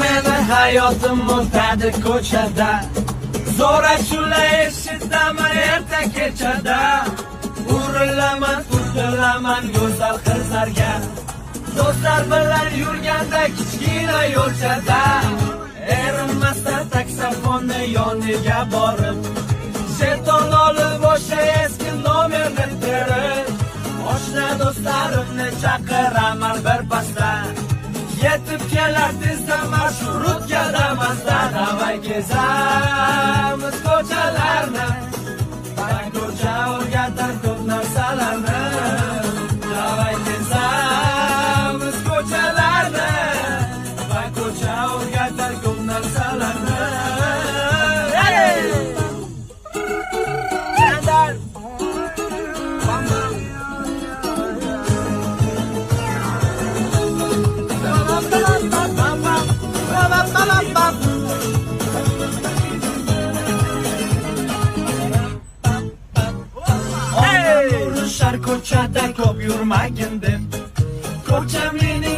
meni hayotim o'tadi ko'chada, zo'rashula eshitaman erta kechada. Urilaman, turtilaman go'zal qizlarga, do'stlar bilan yurganda kichkina yo'lchada. Erinmasdan taksafonni yoniga borib, jeton olib o'sha eski nomerni terib, oshna do'stlarimni chaqiraman bir pasda. Yetib kelar tezda marshrutka Damas'da. Davay kezamiz ko'chalarni, ko'cha o'rgatar ko'p narsalarni. Davay kezamiz ko'chalarni, ko'cha o'rgatar ko'p narsalarni. Ko'chada ko'p yurmagin deb, ko'cha meni